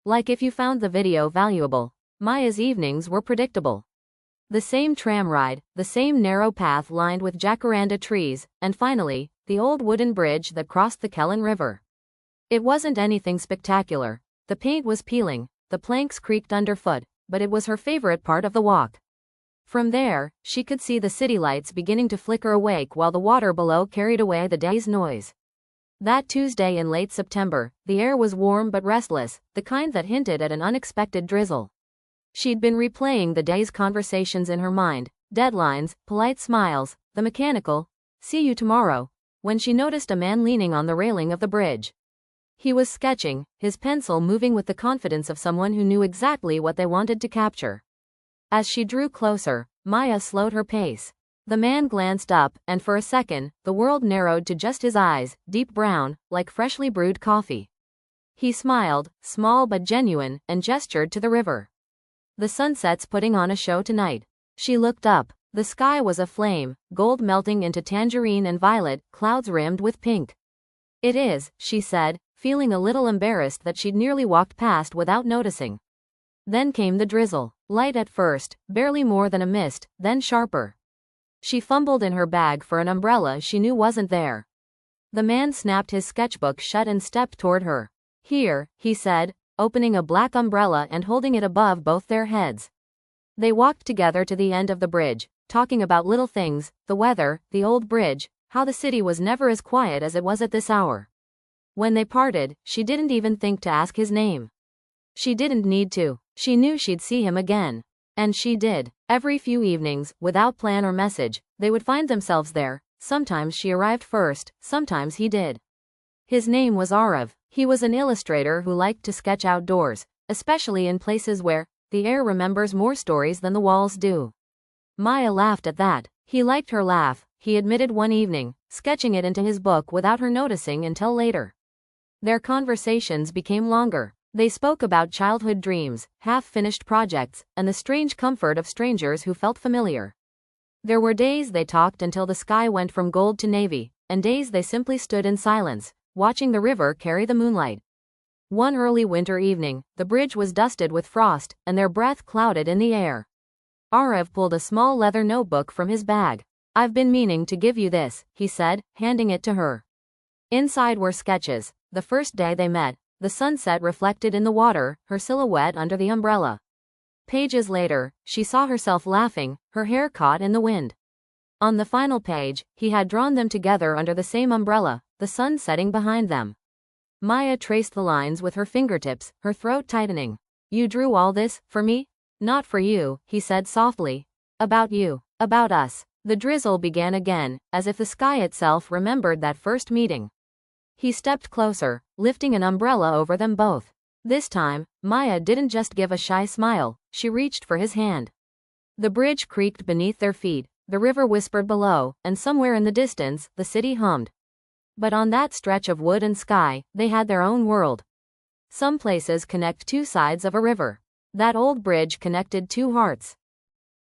Like if you found the video valuable. Maya's evenings were predictable. The same tram ride, the same narrow path lined with jacaranda trees, and finally, the old wooden bridge that crossed the Kellen River. It wasn't anything spectacular. The paint was peeling, the planks creaked underfoot, but it was her favorite part of the walk. From there, she could see the city lights beginning to flicker awake while the water below carried away the day's noise. That Tuesday in late September, the air was warm but restless, the kind that hinted at an unexpected drizzle. She'd been replaying the day's conversations in her mind, deadlines, polite smiles, the mechanical, "see you tomorrow," when she noticed a man leaning on the railing of the bridge. He was sketching, his pencil moving with the confidence of someone who knew exactly what they wanted to capture. As she drew closer, Maya slowed her pace. The man glanced up, and for a second, the world narrowed to just his eyes, deep brown, like freshly brewed coffee. He smiled, small but genuine, and gestured to the river. "The sunset's putting on a show tonight." She looked up. The sky was aflame, gold melting into tangerine and violet, clouds rimmed with pink. "It is," she said, feeling a little embarrassed that she'd nearly walked past without noticing. Then came the drizzle. Light at first, barely more than a mist, then sharper. She fumbled in her bag for an umbrella she knew wasn't there. The man snapped his sketchbook shut and stepped toward her. "Here," he said, opening a black umbrella and holding it above both their heads. They walked together to the end of the bridge, talking about little things, the weather, the old bridge, how the city was never as quiet as it was at this hour. When they parted, she didn't even think to ask his name. She didn't need to. She knew she'd see him again. And she did. Every few evenings, without plan or message, they would find themselves there. Sometimes she arrived first, sometimes he did. His name was Aarav. He was an illustrator who liked to sketch outdoors, especially in places where the air remembers more stories than the walls do. Maya laughed at that. He liked her laugh, he admitted one evening, sketching it into his book without her noticing until later. Their conversations became longer. They spoke about childhood dreams, half-finished projects, and the strange comfort of strangers who felt familiar. There were days they talked until the sky went from gold to navy, and days they simply stood in silence, watching the river carry the moonlight. One early winter evening, the bridge was dusted with frost, and their breath clouded in the air. Aarav pulled a small leather notebook from his bag. "I've been meaning to give you this," he said, handing it to her. Inside were sketches. The first day they met, the sunset reflected in the water, her silhouette under the umbrella. Pages later, she saw herself laughing, her hair caught in the wind. On the final page, he had drawn them together under the same umbrella, the sun setting behind them. Maya traced the lines with her fingertips, her throat tightening. "You drew all this, for me?" "Not for you," he said softly. "About you. About us." The drizzle began again, as if the sky itself remembered that first meeting. He stepped closer, lifting an umbrella over them both. This time, Maya didn't just give a shy smile, she reached for his hand. The bridge creaked beneath their feet, the river whispered below, and somewhere in the distance, the city hummed. But on that stretch of wood and sky, they had their own world. Some places connect two sides of a river. That old bridge connected two hearts.